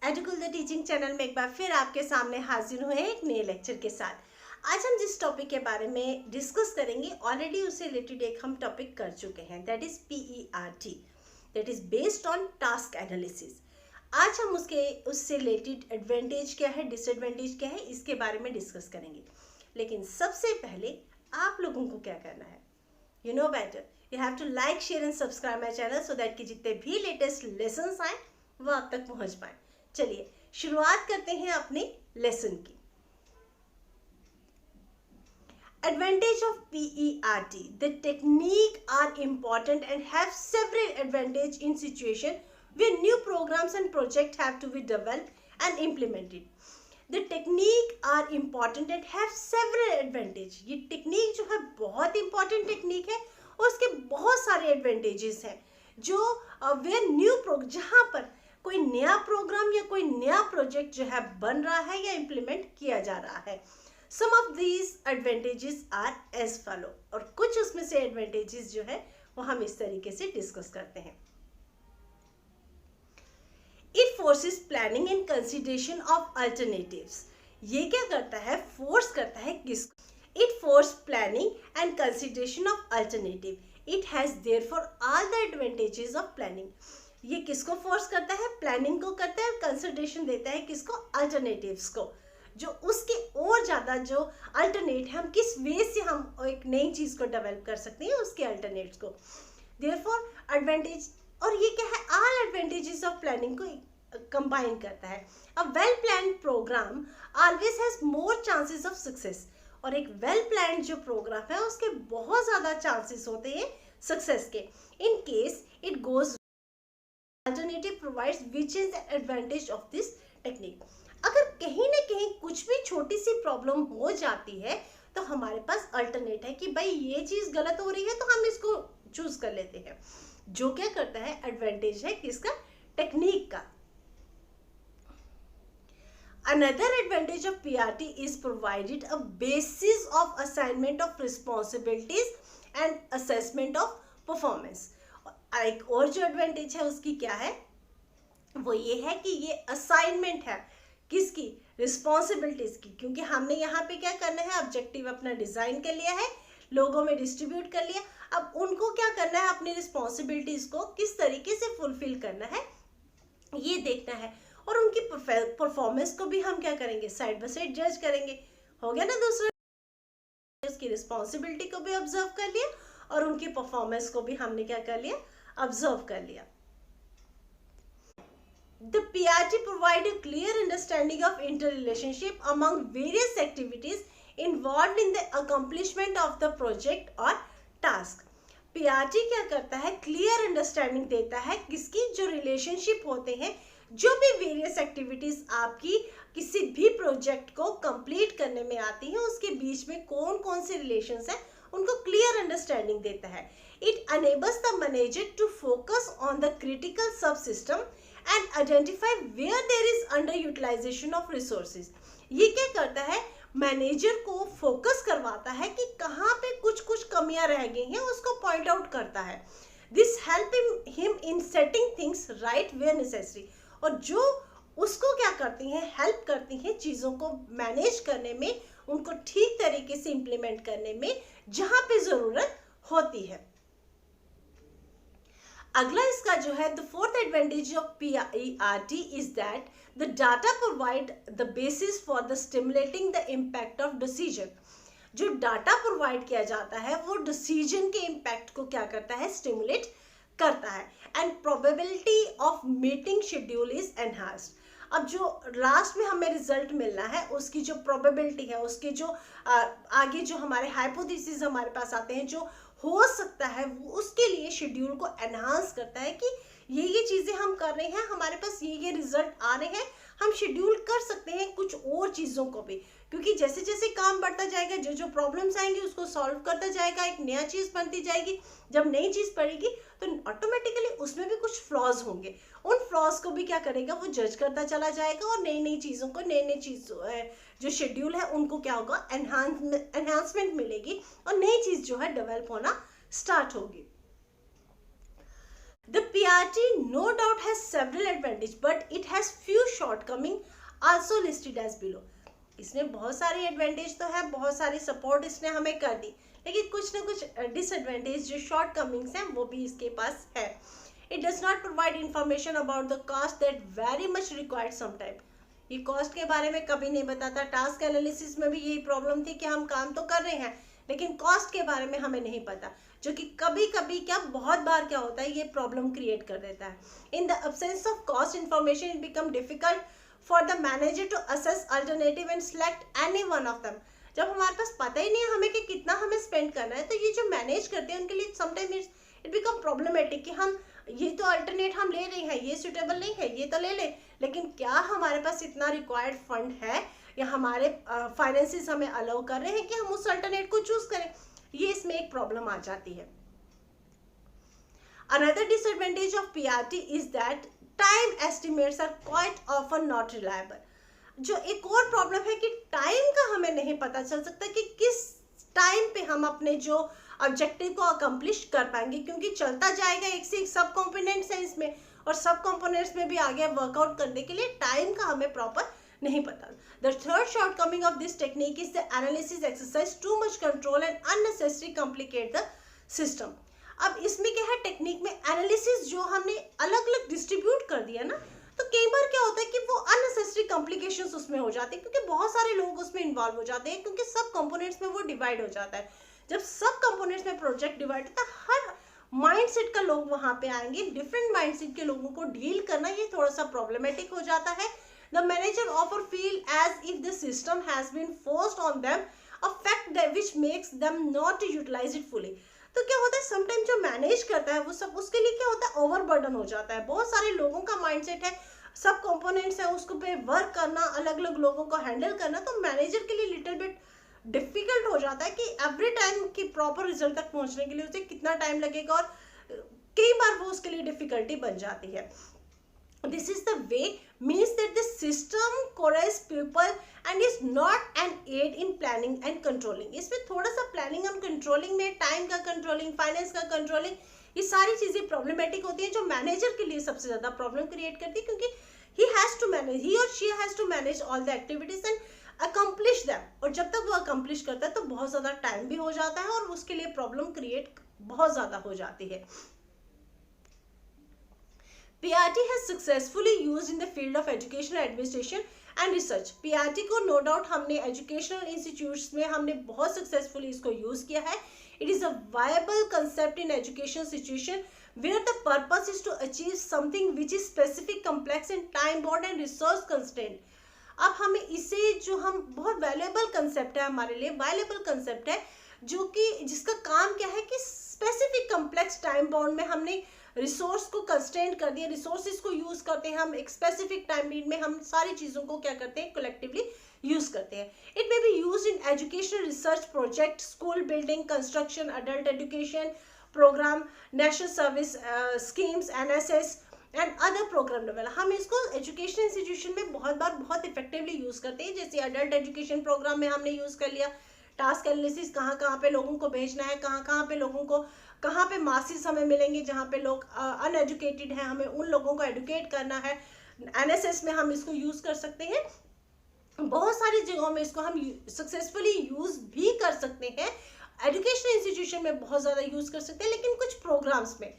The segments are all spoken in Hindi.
एडुकुल द टीचिंग चैनल में एक बार फिर आपके सामने हाजिर हुए हैं एक नए लेक्चर के साथ। आज हम जिस टॉपिक के बारे में डिस्कस करेंगे ऑलरेडी उससे रिलेटेड एक हम टॉपिक कर चुके हैं, that is PERT, that is based on task analysis. आज हम उससे रिलेटेड एडवांटेज क्या है, डिसएडवांटेज क्या है, इसके बारे में डिस्कस करेंगे। लेकिन सबसे पहले आप लोगों को क्या करना है, you know better, you have to like, share and subscribe my channel so that कि जितने भी लेटेस्ट लेसन्स आए वो आप तक पहुंच पाए। चलिए शुरुआत करते हैं अपने लेसन की। Advantage of PERT. The technique are important and have several advantage in situation where new programs and project have to be developed and implemented. The technique are important and have several advantage. ये टेक्निक जो है बहुत इंपॉर्टेंट टेक्निक है और उसके बहुत सारे एडवांटेजेस हैं जो where new जहाँ पर कोई नया प्रोग्राम या कोई नया प्रोजेक्ट जो है बन रहा है या इम्प्लीमेंट किया जा रहा है। Some of these advantages are as follow, और कुछ उसमें से एडवांटेजेस जो है वो हम इस तरीके से डिस्कस करते हैं। It forces planning and consideration of alternatives. ये क्या करता है, फोर्स करता है किसको? It force planning and consideration of alternative. It has therefore all the advantages of planning. ये किसको फोर्स करता है? प्लानिंग को करता है, और कंसिडरेशन देता है किसको? अल्टरनेटिव्स को, जो उसके और ज़्यादा जो अल्टरनेट है, हम किस वे से हम एक नई चीज़ को डेवलप कर सकते हैं, उसके अल्टरनेट्स को। देयरफॉर एडवांटेज, और ये क्या है, ऑल एडवांटेजेस ऑफ प्लानिंग को कंबाइन करता है। A well planned programme always has more chances of success. और एक वेल प्लान्ड जो प्रोग्राम है उसके बहुत ज़्यादा चांसेस होते हैं सक्सेस के, in case it goes alternative provides which is the advantage of this technique. अगर कहीं ना कहीं कुछ भी छोटी सी प्रॉब्लम हो जाती है तो हमारे पास अल्टरनेट है कि भाई ये चीज गलत हो रही है तो हम इसको चूज कर लेते हैं, जो क्या करता है, एडवांटेज है किसका? टेक्निक का। Another advantage of PRT is provided a basis of assignment of responsibilities and assessment of performance. एक और जो एडवांटेज है उसकी क्या है, वो ये है कि ये असाइनमेंट है किसकी? रिस्पॉन्सिबिलिटीज की। क्योंकि हमने यहाँ पे क्या करना है, ऑब्जेक्टिव अपना डिजाइन कर लिया है, लोगों में डिस्ट्रीब्यूट कर लिया, अब उनको क्या करना है, अपनी रिस्पॉन्सिबिलिटीज को किस तरीके से फुलफिल करना है ये देखना है। और उनकी परफॉर्मेंस को भी हम क्या करेंगे, साइड बाय साइड जज करेंगे। हो गया ना, दूसरा उसकी रिस्पॉन्सिबिलिटी को भी ऑब्जर्व कर लिया और उनकी परफॉर्मेंस को भी हमने क्या कर लिया, ऑब्जर्व कर लिया। The PRT provide a clear understanding of interrelationship among various activities involved in the accomplishment of the project or task. PRT क्या करता है, क्लियर अंडरस्टैंडिंग देता है किसकी? जो रिलेशनशिप होते हैं, जो भी वेरियस एक्टिविटीज आपकी किसी भी प्रोजेक्ट को कंप्लीट करने में आती हैं, उसके बीच में कौन कौन से रिलेशंस हैं उनको क्लियर अंडरस्टैंडिंग देता है। It enables the manager to focus on the critical sub system and identify where there is under utilisation of resources. ये क्या करता है, मैनेजर को फोकस करवाता है कि कहाँ पे कुछ कुछ कमियां रह गई हैं, उसको पॉइंट आउट करता है। This help him in setting things right where necessary. और जो उसको क्या करती हैं, हेल्प करती हैं चीज़ों को मैनेज करने में, उनको ठीक तरीके से इम्प्लीमेंट करने में जहाँ पे ज़रूरत होती है। अगला इसका जो है, the fourth advantage of PERT is that the data provide the basis for the stimulating the impact of decision. जो डाटा प्रोवाइड किया जाता है वो डिसीजन के इम्पैक्ट को क्या करता है, स्टिमुलेट करता है। And probability of meeting schedule is enhanced. अब जो लास्ट में हमें रिजल्ट मिलना है उसकी जो प्रोबेबिलिटी है, उसके जो आगे जो हमारे हाइपोथेसिस हमारे पास आते हैं जो हो सकता है, वो उसके लिए शेड्यूल को एनहांस करता है कि ये चीज़ें हम कर रहे हैं, हमारे पास ये रिजल्ट आ रहे हैं, हम शेड्यूल कर सकते हैं कुछ और चीज़ों को भी। क्योंकि जैसे जैसे काम बढ़ता जाएगा, जो जो प्रॉब्लम्स आएंगी उसको सॉल्व करता जाएगा, एक नया चीज़ बनती जाएगी। जब नई चीज़ पड़ेगी तो ऑटोमेटिकली उसमें भी कुछ फ्लॉज होंगे, उन फ्लॉज को भी क्या करेगा, वो जज करता चला जाएगा और नई नई चीज़ों को, नई नई चीज़ जो शेड्यूल है उनको क्या होगा, एनहांसमेंट मिलेगी और नई चीज़ जो है डेवलप होना स्टार्ट होगी। The PRT no doubt has several advantages, but it has few shortcoming also listed as below. इसमें बहुत सारी एडवांटेज तो है, बहुत सारी सपोर्ट इसने हमें कर दी, लेकिन कुछ ना कुछ डिसएडवांटेज जो शॉर्टकमिंग्स हैं वो भी इसके पास है. It does not provide information about the cost that very much required sometime. ये कॉस्ट के बारे में कभी नहीं बताता. टास्क एनालिसिस में भी यही प्रॉब्लम थी कि हम काम तो कर रहे हैं लेकिन कॉस्ट के बारे में हमें नहीं पता, जो कि कभी कभी क्या बहुत बार क्या होता है ये प्रॉब्लम क्रिएट कर देता है. In the absence of cost information it become difficult for the manager to assess alternative and select any one of them. जब हमारे पास पता ही नहीं है हमें कि कितना हमें स्पेंड करना है, तो ये जो मैनेज करते हैं उनके लिए समटाइम इट बिकम प्रॉब्लमेटिक कि हम ये तो अल्टरनेट हम ले रहे हैं, ये सुटेबल नहीं है, ये तो ले लें, लेकिन क्या हमारे पास इतना रिक्वायर्ड फंड है या हमारे फाइनेंसिस हमें अलाउ कर रहे हैं कि हम उस अल्टरनेट को चूज करें. ये इसमें एक प्रॉब्लम आ जाती है. Another disadvantage of PRT is that time estimates are quite often not reliable. जो एक और प्रॉब्लम है कि टाइम का हमें नहीं पता चल सकता कि किस टाइम पे हम अपने जो ऑब्जेक्टिव को अकम्प्लिश कर पाएंगे, क्योंकि चलता जाएगा, एक से एक सब कंपोनेंट्स हैं इसमें और सब कंपोनेंट्स में भी आगे वर्कआउट करने के लिए टाइम का हमें प्रॉपर नहीं पता. The third shortcoming of this technique is the analysis exercise too much control and unnecessary complicate the system. अब इसमें क्या है, टेक्निक में एनालिसिस जो हमने अलग अलग डिस्ट्रीब्यूट कर दिया ना, तो कई बार क्या होता है कि वो अननेसेसरी कॉम्प्लिकेशंस उसमें हो जाते हैं, क्योंकि बहुत सारे लोग उसमें इन्वॉल्व हो जाते हैं, क्योंकि सब कंपोनेंट्स में वो डिवाइड हो जाता है. जब सब कंपोनेंट्स में प्रोजेक्ट डिवाइड होता है, हर माइंडसेट का लोग वहां पे आएंगे, डिफरेंट माइंडसेट के लोगों को डील करना ये थोड़ा सा प्रॉब्लमेटिक हो जाता है. द मैनेजर ऑफर feel as if the system has been forced on them, a fact that which makes them not to utilise it fully. तो क्या होता है, समटाइम जो मैनेज करता है वो सब उसके लिए क्या होता है, ओवरबर्डन हो जाता है. बहुत सारे लोगों का माइंडसेट है, सब कंपोनेंट्स है, उसको पे वर्क करना, अलग अलग लोगों को हैंडल करना, तो मैनेजर के लिए लिटिल बिट डिफिकल्ट हो जाता है कि एवरी टाइम की प्रॉपर रिजल्ट तक पहुंचने के लिए उसे कितना टाइम लगेगा, और कई बार वो उसके लिए डिफिकल्टी बन जाती है. This is the way means that the system coerces people and is not an aid in planning and controlling. इसमें थोड़ा सा प्लानिंग एंड कंट्रोलिंग में टाइम का कंट्रोलिंग, फाइनेंस का कंट्रोलिंग, ये सारी चीजें प्रॉब्लमेटिक होती हैं, जो मैनेजर के लिए सबसे ज्यादा प्रॉब्लम क्रिएट करती है, क्योंकि he or she has to manage all the activities and accomplish them. और जब तक वो अकम्प्लिश करता है तो बहुत ज़्यादा टाइम भी हो जाता है और उसके लिए प्रॉब्लम क्रिएट बहुत ज़्यादा हो जाती है. PRT has successfully used in the field of educational administration and research. PRT को no doubt हमने educational institutes में हमने बहुत successfully इसको use किया है. It is a viable concept in educational situation where the purpose is to achieve something which is specific, complex and time bound and resource constrained. अब हमें इसे जो हम बहुत वैल्यूएबल कंसेप्ट है, हमारे लिए वैल्यूएबल कंसेप्ट है, जो कि जिसका काम क्या है कि स्पेसिफिक कम्प्लेक्स टाइम बाउंड में हमने रिसोर्स को कंस्ट्रेंट कर दिया, रिसोर्सेज को यूज करते हैं हम एक स्पेसिफिक टाइम पीरियड में, हम सारी चीजों को क्या करते हैं, कलेक्टिवली यूज करते हैं. It may be used in educational research project, school building construction, adult education programme, national service schemes, NSS and other programme develop. हम इसको एजुकेशन इंस्टीट्यूशन में बहुत बार बहुत इफेक्टिवली यूज करते हैं. जैसे अडल्ट एजुकेशन प्रोग्राम में हमने यूज कर लिया, टास्क एनालिसिस कहाँ कहाँ पे लोगों को भेजना है, कहाँ कहाँ पे लोगों को, कहाँ पे मासेस हमें मिलेंगे जहाँ पे लोग अनएजुकेटेड हैं, हमें उन लोगों को एडुकेट करना है. एनएसएस में हम इसको यूज कर सकते हैं. बहुत सारी जगहों में इसको हम सक्सेसफुली यूज भी कर सकते हैं. एजुकेशन इंस्टीट्यूशन में बहुत ज़्यादा यूज कर सकते हैं, लेकिन कुछ प्रोग्राम्स में,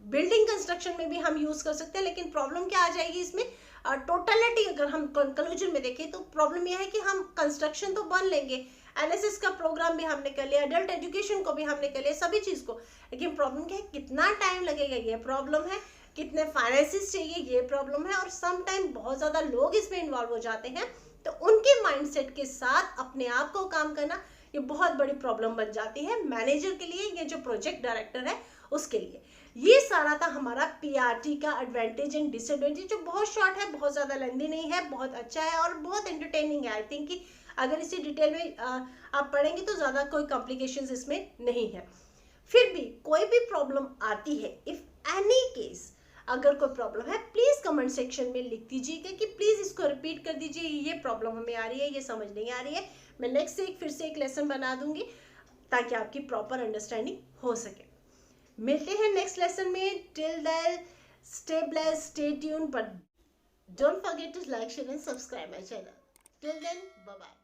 बिल्डिंग कंस्ट्रक्शन में भी हम यूज कर सकते हैं. लेकिन प्रॉब्लम क्या आ जाएगी इसमें, टोटलिटी अगर हम कंक्लूजन में देखें तो प्रॉब्लम यह है कि हम कंस्ट्रक्शन तो बन लेंगे, एनएसएस का प्रोग्राम भी हमने कर लिया, अडल्ट एजुकेशन को भी हमने कर लिया, सभी चीज़ को, लेकिन प्रॉब्लम क्या है, कितना टाइम लगेगा ये प्रॉब्लम है, कितने फाइनेंसिस चाहिए ये प्रॉब्लम है, और सम टाइम बहुत ज़्यादा लोग इसमें इन्वॉल्व हो जाते हैं, तो उनके माइंडसेट के साथ अपने आप को काम करना ये बहुत बड़ी प्रॉब्लम बन जाती है मैनेजर के लिए, ये जो प्रोजेक्ट डायरेक्टर है उसके लिए. ये सारा था हमारा पीआरटी का एडवांटेज एंड डिसएडवांटेज, जो बहुत शॉर्ट है, बहुत ज़्यादा लेंदी नहीं है, बहुत अच्छा है और बहुत एंटरटेनिंग है. आई थिंक कि अगर इसे डिटेल में आप पढ़ेंगे तो ज़्यादा कोई कॉम्प्लिकेशंस इसमें नहीं है. फिर भी कोई भी प्रॉब्लम आती है, इफ़ एनी केस अगर कोई प्रॉब्लम है, प्लीज़ कमेंट सेक्शन में लिख दीजिएगा कि प्लीज़ इसको रिपीट कर दीजिए, ये प्रॉब्लम हमें आ रही है, ये समझ नहीं आ रही है. मैं नेक्स्ट से फिर से एक लेसन बना दूंगी ताकि आपकी प्रॉपर अंडरस्टैंडिंग हो सके. मिलते हैं नेक्स्ट लेसन में. Till then stay blessed, stay tuned, but don't forget to like, share and subscribe my channel. Till then, bye bye.